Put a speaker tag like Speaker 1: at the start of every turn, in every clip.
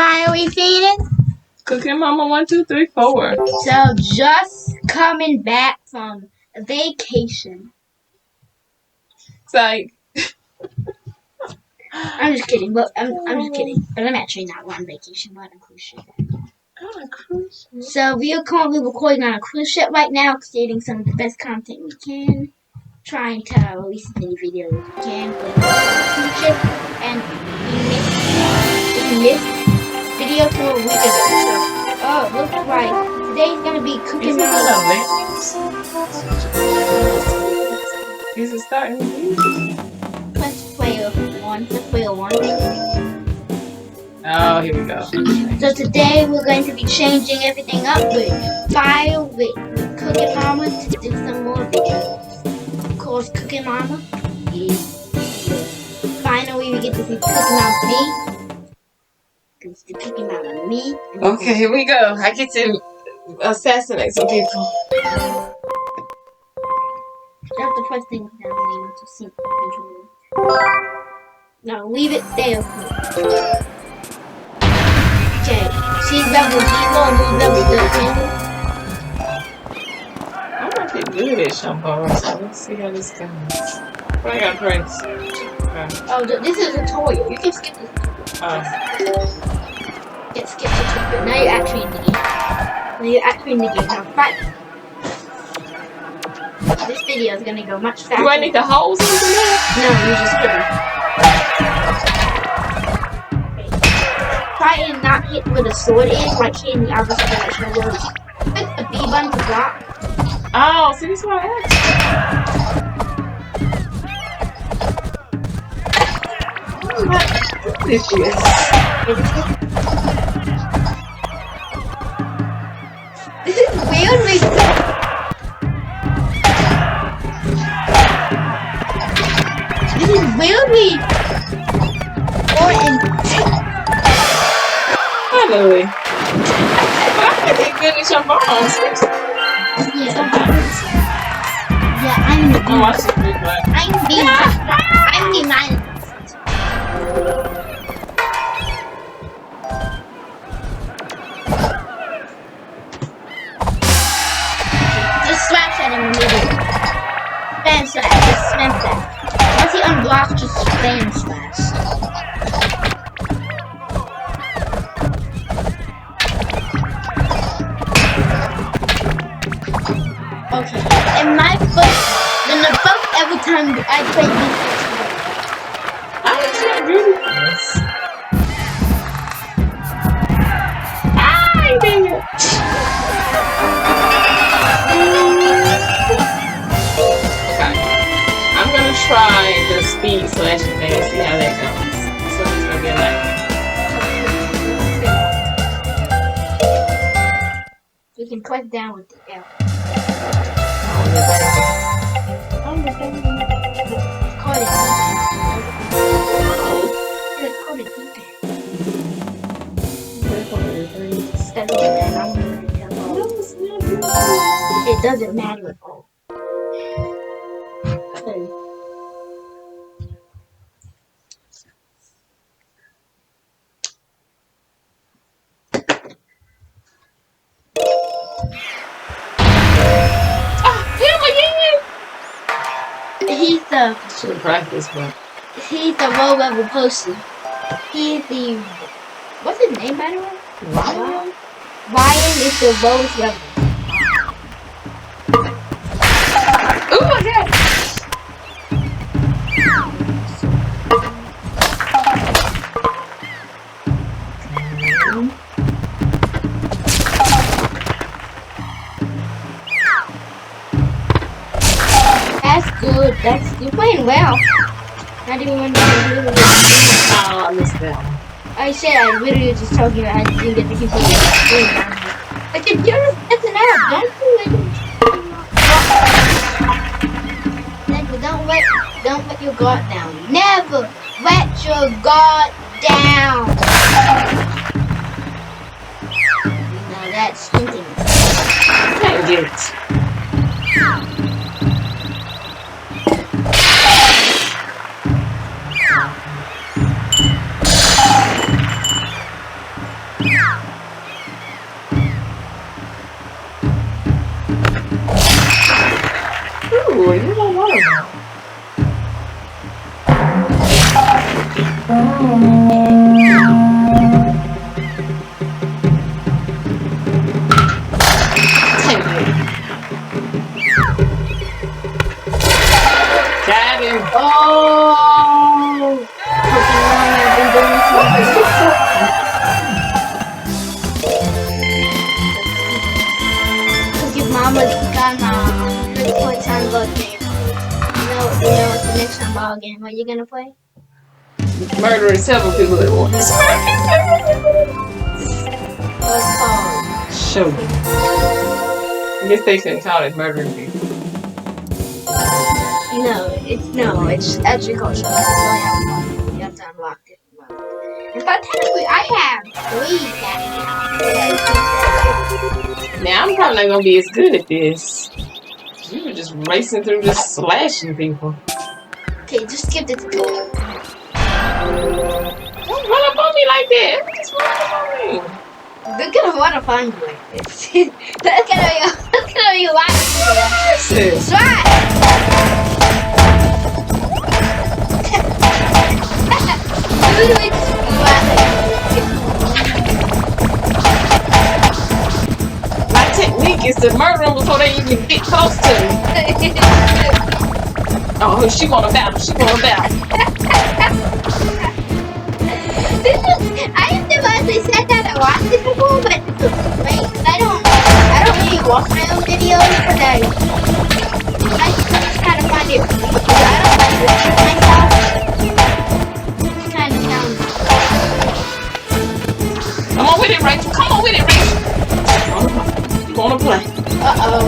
Speaker 1: finally feeding.
Speaker 2: Cooking Mama 1, 2, 3, 4.
Speaker 1: So just coming back from a vacation.
Speaker 2: It's like
Speaker 1: I'm just kidding, but I'm just kidding. But I'm actually not on vacation, but on a cruise ship.
Speaker 2: on a cruise ship.
Speaker 1: So we are currently recording on a cruise ship right now, creating some of the best content we can. Trying to release as many videos as we can for the cruise ship. And we missed video for a week ago. So looks like today's gonna be cooking.
Speaker 2: Is it on a Is it starting music?
Speaker 1: Let's play one.
Speaker 2: Oh, here we go.
Speaker 1: So today we're going to be changing everything up with Fire with Cooking Mama to do some more videos. Of course, Cooking Mama is finally we get to see Cooking Mama me. It's the Cooking Mama me.
Speaker 2: Okay, here we go. I get to assassinate some people.
Speaker 1: That's the first thing down there to sync control. Now leave it there. Okay, she's level 0 and we're level 13.
Speaker 2: I'm not that good at shampoo, so let's see how this goes. But I got Prince. Okay.
Speaker 1: Oh, this is a tutorial. You can skip this tutorial. Get skip the tutorial. Now you're actually in the game. Now fight. This video is gonna go much faster.
Speaker 2: Do I need to hold something there?
Speaker 1: No, you just hit it. Try and not hit where the sword is, like hitting the other direction. Click the B button to block.
Speaker 2: Oh, see, this is what I asked. This is.
Speaker 1: This is weirdly. This is weirdly.
Speaker 2: Finally. But I think good at shampoo.
Speaker 1: Yeah, I'm the
Speaker 2: I'm watching this, but
Speaker 1: I'm the man. Just slash at him immediately. Spam slash. Just spam slash. Once he unblocks, just spam slash. Okay. In my book, in the book, every time I play this,
Speaker 2: I was not really this. I did it. Okay. I'm gonna try the speed slashing thing and see how that goes. So it's gonna be a night.
Speaker 1: you can click down with the L. Call it it doesn't matter at all.
Speaker 2: Should practice, but
Speaker 1: he's the low level person. He's the what's his name by the way?
Speaker 2: Ryan?
Speaker 1: Ryan is the lowest level.
Speaker 2: Oh my god!
Speaker 1: That's good. You're playing well. Not even when you're
Speaker 2: Oh, I missed that one.
Speaker 1: I said I literally just told you I didn't get the people to play. I said you're it's an app. Don't let your guard down. Never let your guard down. Now that's thinking.
Speaker 2: Can't get it.
Speaker 1: called again? What you gonna play?
Speaker 2: Murdering several people at once.
Speaker 1: What's it called?
Speaker 2: Show me. I guess they couldn't call it murdering people.
Speaker 1: No, it's actually called Show Me. You have to unlock it. But technically, I have 3 cats.
Speaker 2: Now I'm probably not gonna be as good at this. You were just racing through, just slashing people.
Speaker 1: Okay, just skip the tutorial.
Speaker 2: Don't run up on me like that. Just run up on me.
Speaker 1: They're gonna wanna find you like this. That's gonna be why.
Speaker 2: Jesus.
Speaker 1: Try. Literally just
Speaker 2: My technique is to murder them before they even get close to me. Oh, she want a battle. She want a battle.
Speaker 1: I have never actually said that I watched it before, but this was great. I don't really watch my own videos, but I just kind of find it funny because I don't like listening to myself. It kind of sounds.
Speaker 2: Come on with it, Rachel. Come on with it, Rachel. You wanna play?
Speaker 1: Uh-oh.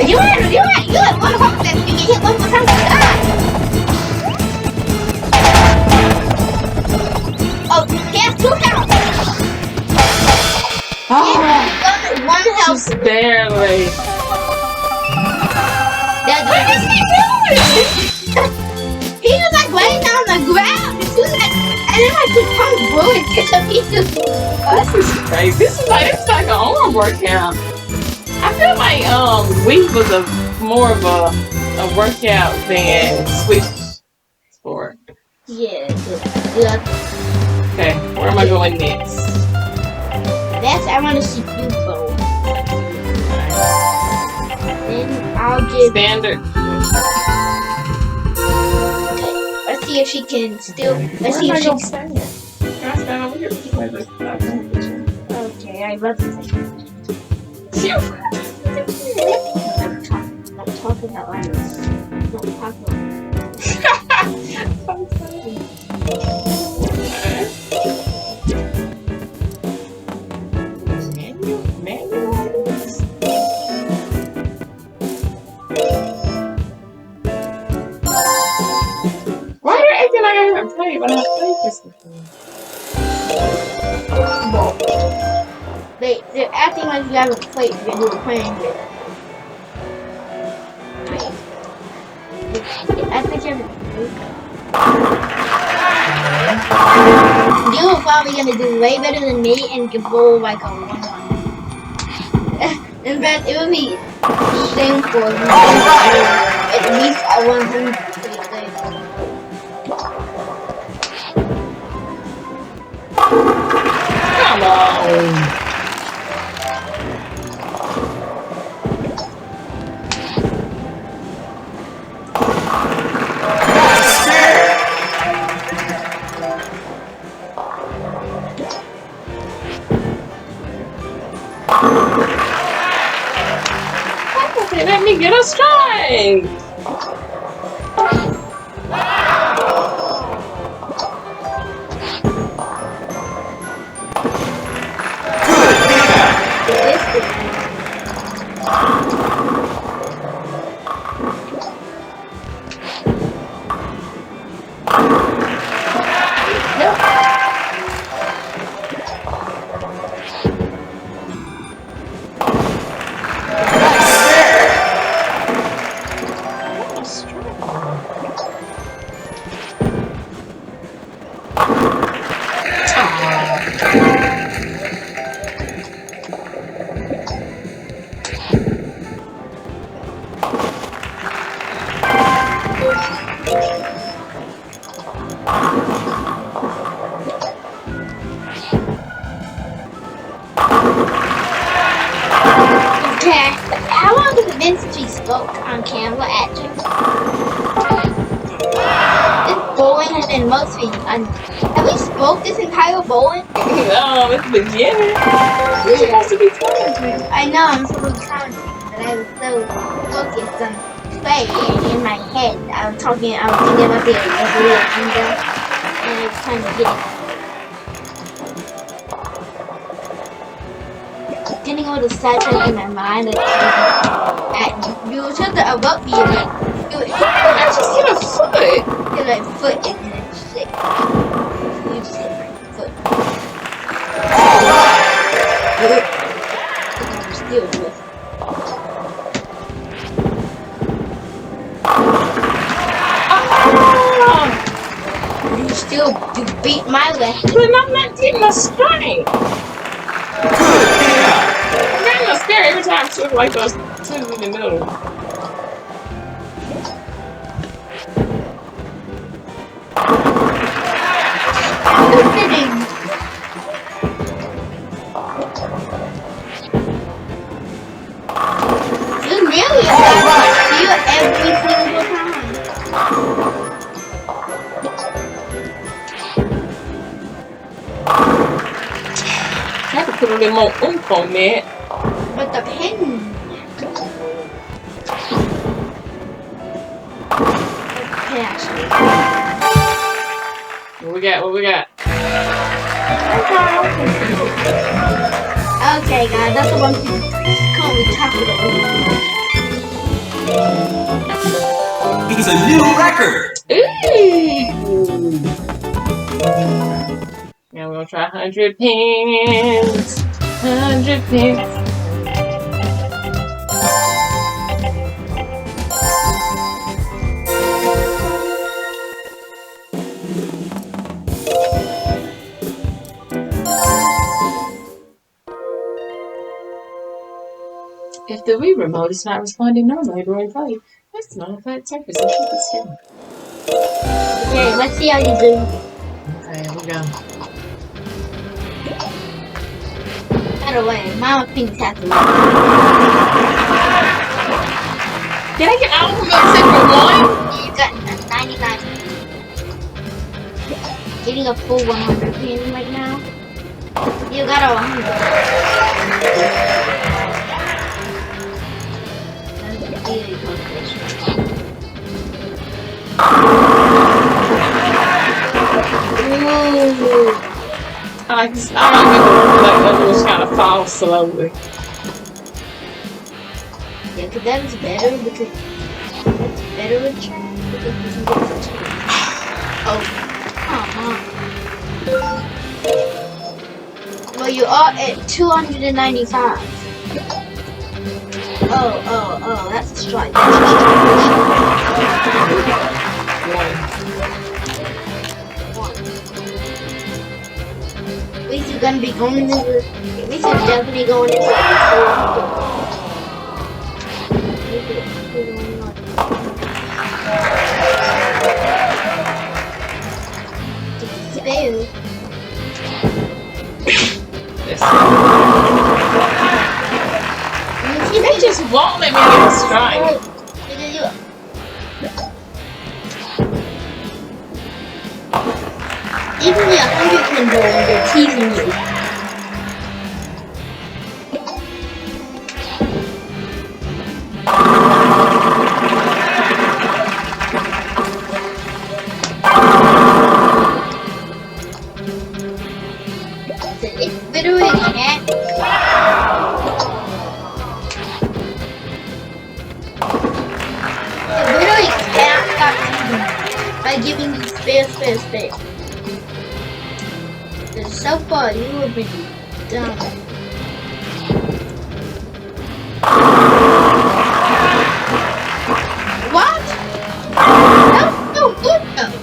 Speaker 1: You had one hook that you get hit one more time, you die. Oh, he has 2 health.
Speaker 2: Oh,
Speaker 1: Yeah, 1 health.
Speaker 2: just barely.
Speaker 1: What is he doing? He was like laying on the ground. And then I just found bullets and some pieces.
Speaker 2: This is crazy. This is like an arm workout. I feel like Wii was more of a workout than Switch sport.
Speaker 1: Yeah.
Speaker 2: Okay, where am I going next?
Speaker 1: That's I want to see you go. Then I'll give.
Speaker 2: Standard.
Speaker 1: Okay, let's see if she can still. Let's see if she can.
Speaker 2: stand? Can I stand over here?
Speaker 1: Okay, I love this.
Speaker 2: Phew.
Speaker 1: Not talking out loud. Not talking.
Speaker 2: Why are you acting like I haven't played when I've played this before?
Speaker 1: They're acting like you haven't played when you were playing it. I think you haven't played. You are probably gonna do way better than me and roll like a 1-1. In fact, it would be shameful if you didn't at least a 100.
Speaker 2: Come on. Okay, let me get a strike.
Speaker 1: Okay, how long has it been since we spoke on camera actually? This bowling has been mostly have we spoke this entire bowling?
Speaker 2: No, it's the beginning. You're supposed to be commenting.
Speaker 1: I know I'm supposed to commentate, but I was so focused on way in my head. I was thinking about the real anger, and I was trying to getting all the sidetracked in my mind. And you told the about me like
Speaker 2: I just hit a foot.
Speaker 1: you're like foot and then it's like you just hit my foot. I'm still with. You beat my left.
Speaker 2: But I'm not getting a strike. I'm getting a scare every time I took like those two in the middle.
Speaker 1: You're kidding. You really have to every single time.
Speaker 2: I have to put a little more oomph on that.
Speaker 1: But the pen.
Speaker 2: What we got? What we got?
Speaker 1: Okay, guys, that's the one thing. Can't we tackle it?
Speaker 3: It's a new record.
Speaker 2: Ooh. Now we're gonna try 100 pins. 100 pins. If the Wii remote is not responding normally during play, that's not a flat surface.
Speaker 1: Okay, let's see how you do.
Speaker 2: Okay, here we go.
Speaker 1: By the way, my things have to work.
Speaker 2: Did I get out from the 1?
Speaker 1: You got 99. Getting a full 100 pin right now. You got a 100. That's really competition. Ooh.
Speaker 2: I like this. I like the just kind of fall slowly.
Speaker 1: Yeah, because that is better because it's better with track because you can get the track. Oh, come on. Well, you are at 295. Oh, that's a strike. That's a strike. At least you're gonna be going into the. At least you're definitely going into Fail.
Speaker 2: They just won't let me get a strike.
Speaker 1: Even the 100 pin ball, they're teasing you. It literally can't. It literally can't stop teasing by giving you space. So far, you have been done. What? That's so good though.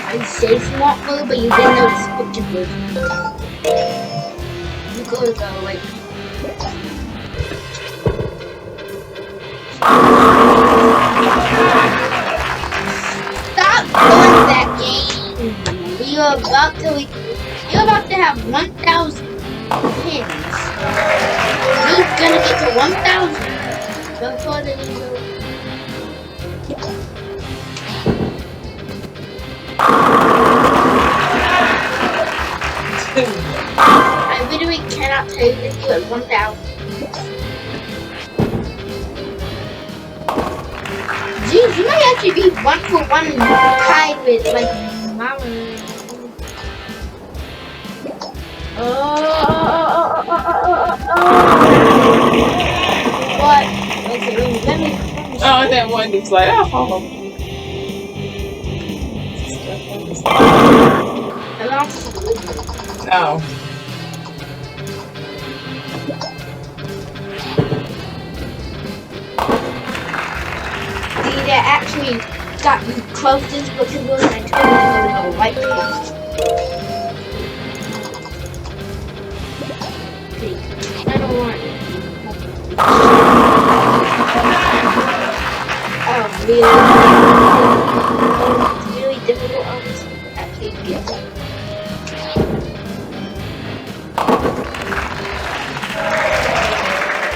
Speaker 1: I say smart move, but you didn't know it's fucking move. You gotta go like. Stop doing that game. You're about to have 1,000 pins. You're gonna get to 1,000 before the game goes. top 2, let's do it 1,000. Jeez, you might actually be 1-for-1 tied with like Mama. What? Okay, let me.
Speaker 2: Oh, that one dude's like, oh, hold on. Oh.
Speaker 1: See, that actually got me closest because it was like totally the white case. See, I don't want it. Oh, really? It's really difficult on this actually get it.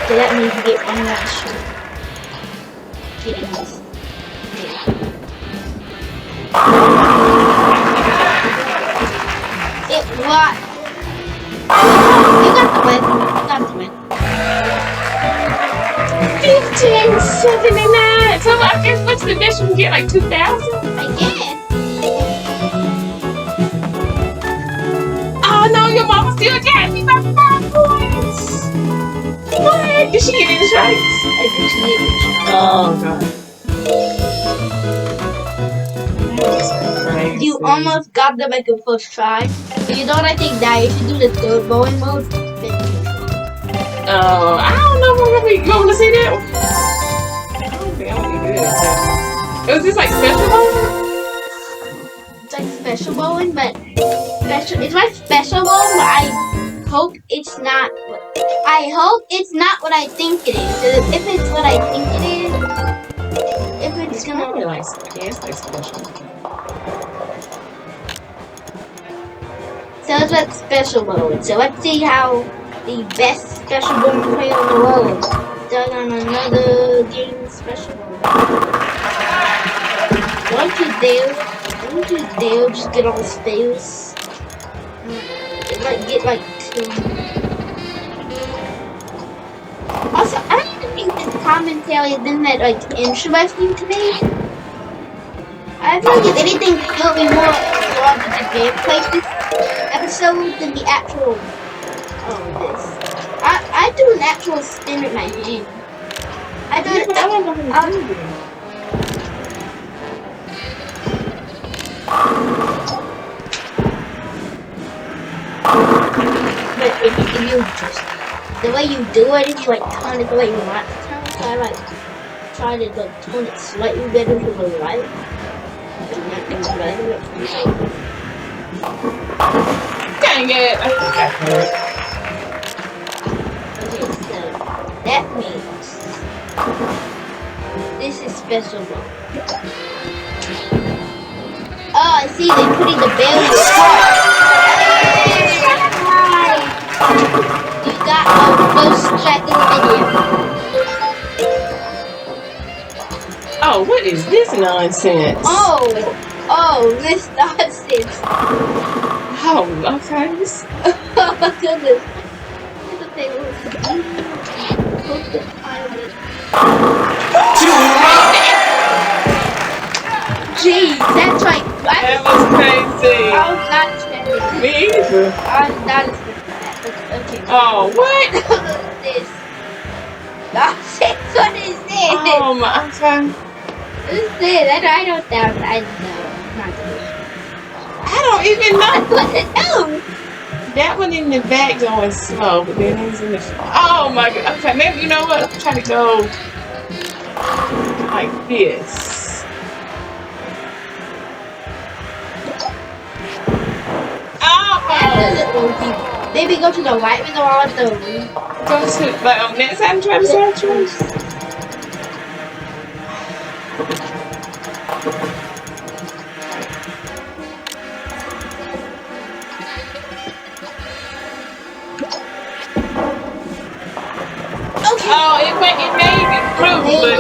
Speaker 1: So that means you get one last shot. Getting this. It what? You got the win. You got the win.
Speaker 2: 1579. So I guess what's the best you can get? Like 2,000?
Speaker 1: I guess.
Speaker 2: Oh no, your mama still got me by 5 points. What? Did she get any strikes?
Speaker 1: I think she did.
Speaker 2: Oh god.
Speaker 1: You almost got the like a first try. But you know what I think that you should do the third bowling mode.
Speaker 2: Oh, I don't know what we you want to see that one? I don't think I'm gonna do that. Was this like special bowling?
Speaker 1: It's like special bowling, but special. It's like special bowling, but I hope it's not. I hope it's not what I think it is. If it's what I think it is, if it's gonna
Speaker 2: be like it's like special.
Speaker 1: So it's like special bowling. So let's see how the best special bowling player in the world does on another game of special bowling. Don't you dare just get on his face. It might get like 2. Also, I don't even think this commentary has been that like interesting to me. I feel like if anything, it'll be more involved in the gameplay this episode than the actual this. I do an actual spin with my hand. I do it. But if you just the way you do it, if you like turn it the way you want to turn it, so I like try to like turn it slightly better to the right.
Speaker 2: Dang it!
Speaker 1: Okay, so that means this is special ball. Oh, I see they're putting the bell in the car. You got a first track in the video.
Speaker 2: Oh, what is this nonsense?
Speaker 1: Oh, this nonsense.
Speaker 2: Oh, okay.
Speaker 1: Oh my goodness. Jeez, that's like
Speaker 2: That was crazy.
Speaker 1: I was not expecting that.
Speaker 2: Me either.
Speaker 1: I was not expecting that. Okay.
Speaker 2: Oh, what?
Speaker 1: What is this? Nonsense. What is this?
Speaker 2: Oh my, okay.
Speaker 1: What is this? I don't know. Not this.
Speaker 2: I don't even know.
Speaker 1: What is no?
Speaker 2: That one in the back going slow, but then he's in the front. Oh my god. Okay, maybe you know what? I'm trying to go like this. Oh!
Speaker 1: Maybe go to the right with all the
Speaker 2: Go to like on that side and try to search yours. Oh, it made it through, but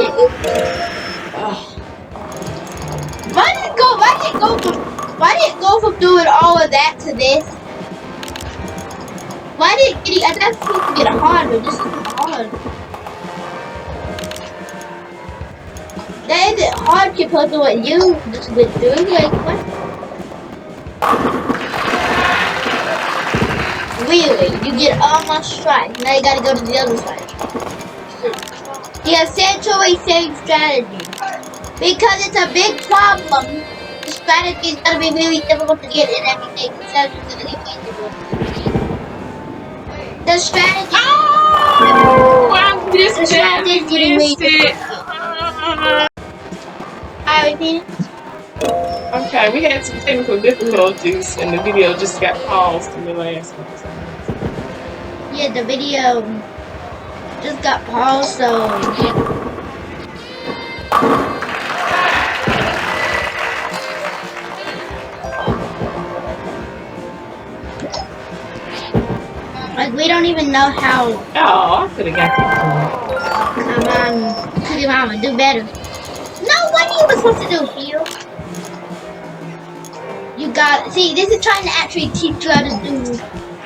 Speaker 1: Why did it go from doing all of that to this? Why did it get? That's supposed to get harder. This is hard. That isn't hard compared to what you just went through. Like what? Really? You get almost right. Now you gotta go to the other side. The essentially same strategy. Because it's a big problem. The strategy is gonna be really difficult to get in everything. The strategy is gonna be really difficult to get. The strategy.
Speaker 2: Oh, I missed
Speaker 1: The strategy is getting really
Speaker 2: it.
Speaker 1: difficult. I repeat it.
Speaker 2: Okay, we had some technical difficulties and the video just got paused in the last one.
Speaker 1: Yeah, the video just got paused, so like we don't even know how.
Speaker 2: Oh, I could have got that
Speaker 1: Come on, Cookie Mama, do better. No, what you were supposed to do, Phil? You got see. This is trying to actually teach you how to do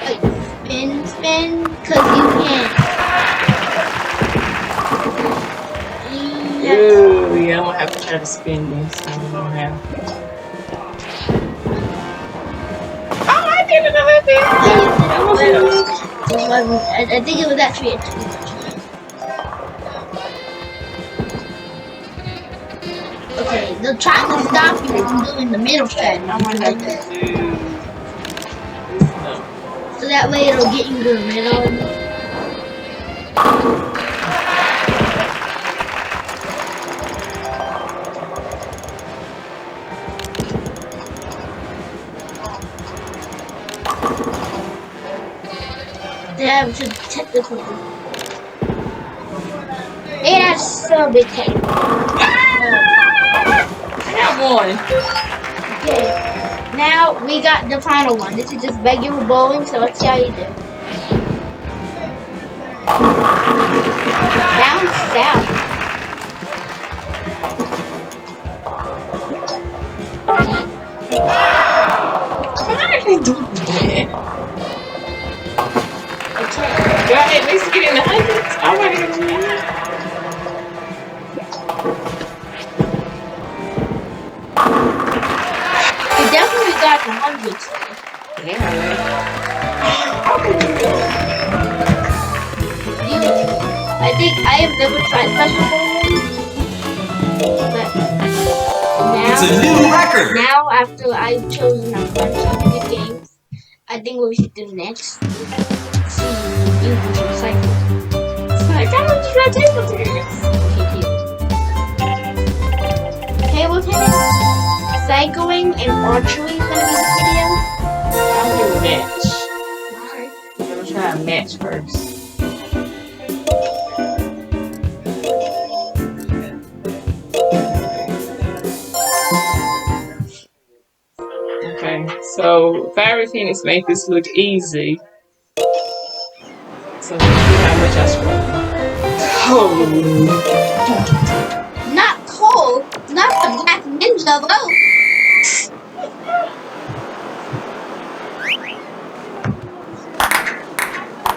Speaker 1: like spin, cause you can't.
Speaker 2: Ooh, yeah, I'm gonna have to try to spin this. I don't know how. Oh, I did it a little bit.
Speaker 1: I think it was actually a too much. Okay, they're trying to stop you from doing the middle strategy.
Speaker 2: I'm gonna have to do this one.
Speaker 1: So that way it'll get you to the middle. They have some technical. It has so big technical.
Speaker 2: I got one.
Speaker 1: Okay, now we got the final one. This is just regular bowling, so let's see how you do. Down south.
Speaker 2: Why did they do that?
Speaker 1: Okay.
Speaker 2: Do I at least get in the hundreds? I want to get in the hundreds.
Speaker 1: You definitely got the hundreds.
Speaker 2: Yeah,
Speaker 1: I think I have never tried special bowling, but
Speaker 3: It's a new record.
Speaker 1: now after I've chosen a bunch of good games, I think what we should do next is see you do some cycling.
Speaker 2: it's like, I want to try table tennis.
Speaker 1: Table tennis, cycling, and archery is gonna be the video.
Speaker 2: I'll do a match. I'm gonna try a match first. Okay, so Fiery Phoenix made this look easy. So let's see how much I struggle. Oh,
Speaker 1: Not Cole, not the Black Ninja though.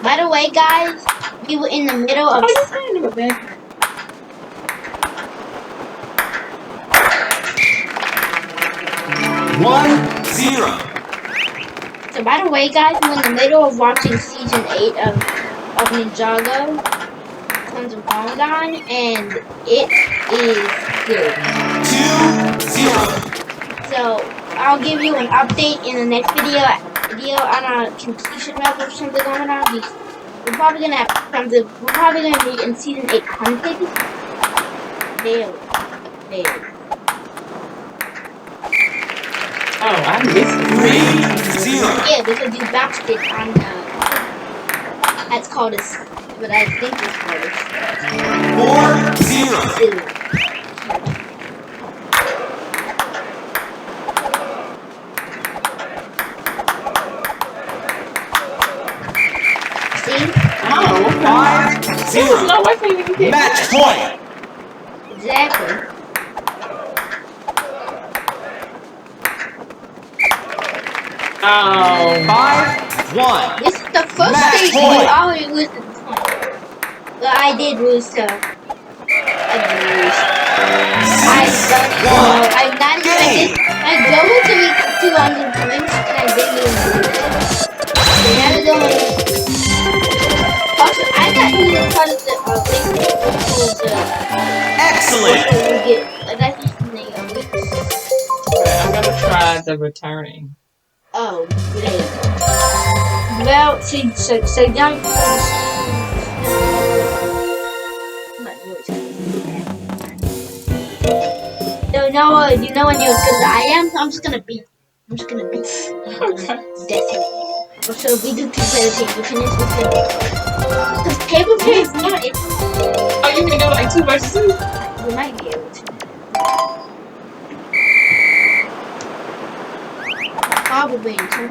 Speaker 1: By the way, guys, we were in the middle of.
Speaker 2: oh, you're trying to go back.
Speaker 3: One, zero.
Speaker 1: So by the way, guys, we're in the middle of watching season 8 of Ninjago, Sons of Ramadan, and it is good.
Speaker 3: 2-0.
Speaker 1: So I'll give you an update in the next video on our completion level of Sons of Ramadan. We're probably gonna have we're probably gonna be in season 8 hunted. Daily.
Speaker 2: Oh, I missed it.
Speaker 3: 3-0.
Speaker 1: Yeah, because you bounced it on that's called a, what I think is called
Speaker 3: 4-0.
Speaker 1: a See?
Speaker 2: Oh, okay.
Speaker 3: 5-0.
Speaker 2: No, I can't even get
Speaker 3: Match point.
Speaker 1: Exactly.
Speaker 2: Oh.
Speaker 3: 5-1.
Speaker 1: This is the first
Speaker 3: Match
Speaker 1: stage
Speaker 3: point.
Speaker 1: we already lose the point. But I did lose, so I did lose. I'm not expecting my goal was to reach 200 points, and I didn't even do that. So now we're going. Also, I got to be part of the
Speaker 3: Excellent.
Speaker 1: we get. I got to name a week.
Speaker 2: Okay, I'm gonna try the returning.
Speaker 1: Oh, great. Well, so down to no, you know when you're as good as I am, I'm just gonna beat.
Speaker 2: Okay.
Speaker 1: Decimated. So we do competitive independence with him. Because paper play is not.
Speaker 2: Oh, you can do like 2 versus 2?
Speaker 1: We might be able to. Probably in two.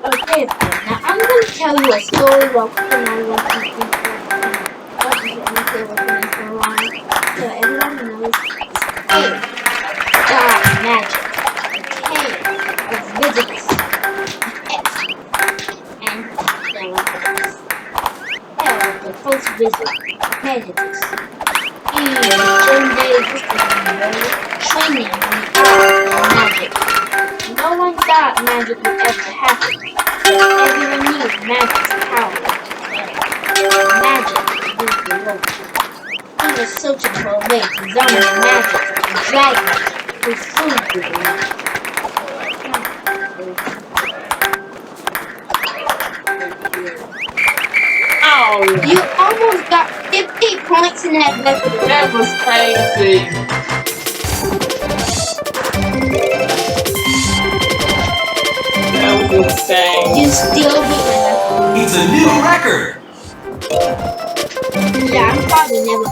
Speaker 1: Okay, now I'm going to tell you a story while putting on one so everyone knows A, God, magic, K, of vigilance, X, and Delaware. L, the first visit, prejudice, E, Sunday training, magic. No one thought magic would ever happen. Everyone knew magic's power. Magic is the rope. He was searching for a way to summon magic and dragons who food with the
Speaker 2: Oh,
Speaker 1: You almost got 50 points in that method.
Speaker 2: that was crazy. That was insane.
Speaker 1: You still beat my method.
Speaker 3: It's a new record.
Speaker 1: Yeah, I'm probably never.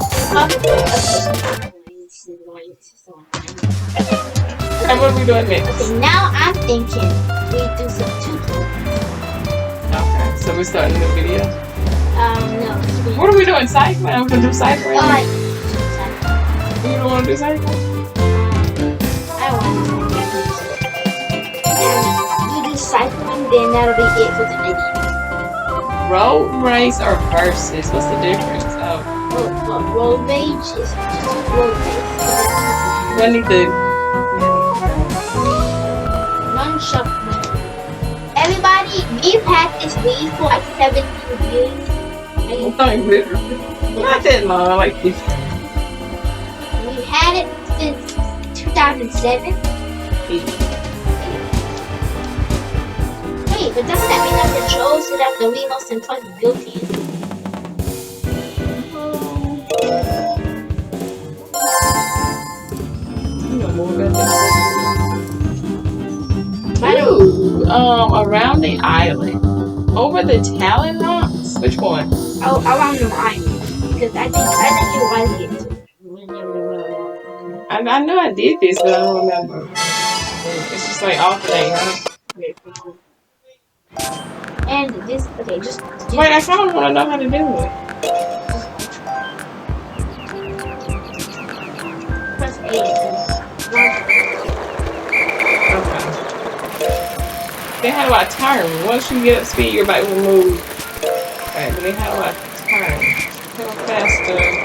Speaker 2: Okay, what are we doing next?
Speaker 1: Okay, now I'm thinking we do some 2 points.
Speaker 2: Okay, so we're starting the video.
Speaker 1: No.
Speaker 2: What are we doing? Cycling? I'm gonna do cycling.
Speaker 1: Alright.
Speaker 2: You don't want to do cycling?
Speaker 1: I want to you do cycling, then that'll be it for the video.
Speaker 2: Road race or versus? What's the difference? Oh,
Speaker 1: Road rage is just road race.
Speaker 2: I need to.
Speaker 1: Non-shuffling. Everybody, we've had this lead for like 17 years.
Speaker 2: Not that long, like 50.
Speaker 1: We've had it since 2007. Wait, but doesn't that mean that the trolls sit at the most important built-in?
Speaker 2: Ooh, around the island. Over the talent rocks? Which one?
Speaker 1: Oh, around the island. Because I think you like it.
Speaker 2: I know I did this, but I don't remember. It's just like alternate, huh?
Speaker 1: And this, okay, just
Speaker 2: Wait, I kind of want to know how to do it.
Speaker 1: press A.
Speaker 2: Okay. Then how do I turn? Once you get up speed, your bike will move. Okay, but then how do I turn? faster sprint.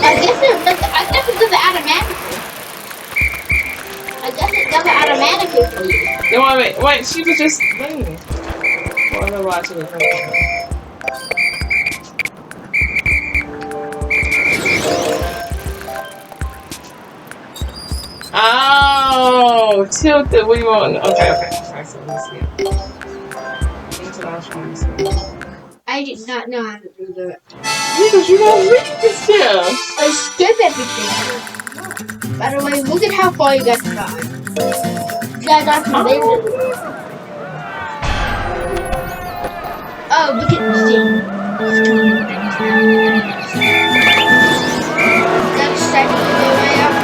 Speaker 1: I guess it does it automatically. I guess it does it automatically for you.
Speaker 2: No, wait, she was just waiting. Well, I'm watching the first. Oh, tilted. We want. Okay. Alright, so let's see. That's what I was trying to say.
Speaker 1: I did not know how to do that.
Speaker 2: Because you don't read this stuff.
Speaker 1: I skip everything. By the way, look at how far you got to drive. You got from there. Oh, look at this thing. That's starting to go way up.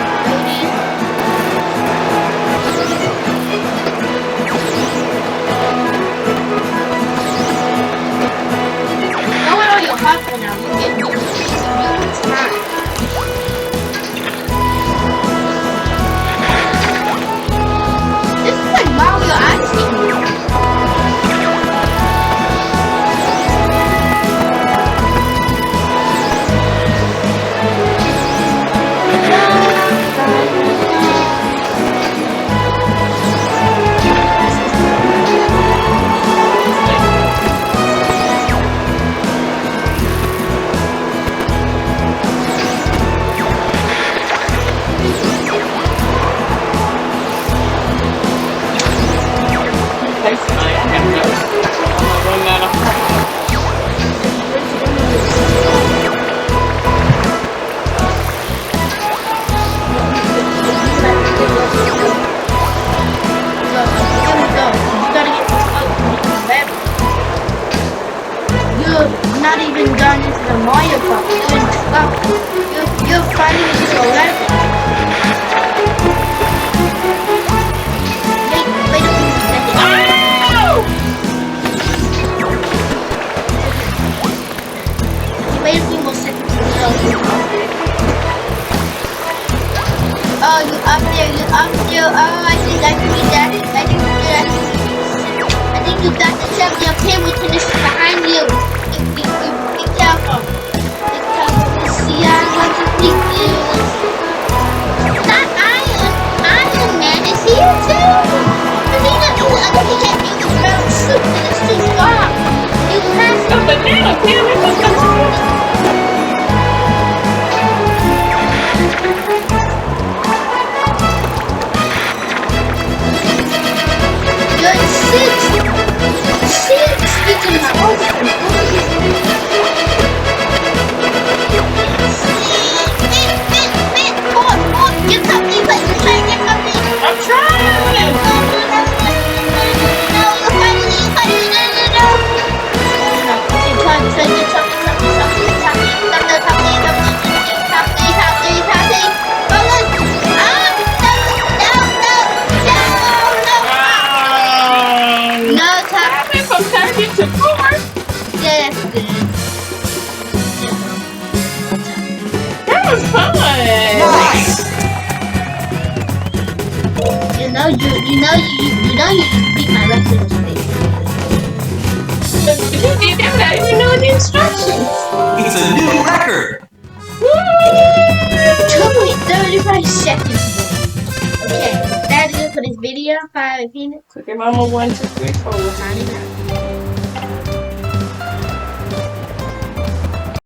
Speaker 1: Hot now. You get time. This is like Mario Odyssey. Not even done into the Mario Kart. You're fighting into the level. Wait a few seconds.
Speaker 2: Oh!
Speaker 1: Wait a few more seconds. Oh, you're up there. Oh, I think we got it. I think you got the champion. Okay, we finish behind you. Be careful. See, I'm going to beat you. Not Iron Man is here too. But he can't use his brown suit and it's too strong. You have to.
Speaker 2: Banana peel.
Speaker 1: You're six. You can hold it. Get something, but you're trying to get something.
Speaker 2: I'm trying.
Speaker 1: No, you're fighting. No. You're trying to get something.
Speaker 2: To four.
Speaker 1: Yeah, that's good.
Speaker 2: That was fun.
Speaker 3: Nice.
Speaker 1: You know you beat my record space.
Speaker 2: But you did that without even knowing the instructions.
Speaker 3: It's a new record.
Speaker 1: Woo! 2.35 seconds. Okay, that's it for this video. 5 minutes.
Speaker 2: Cookie Mama 1, 2, 3, 4.
Speaker 1: Signing out.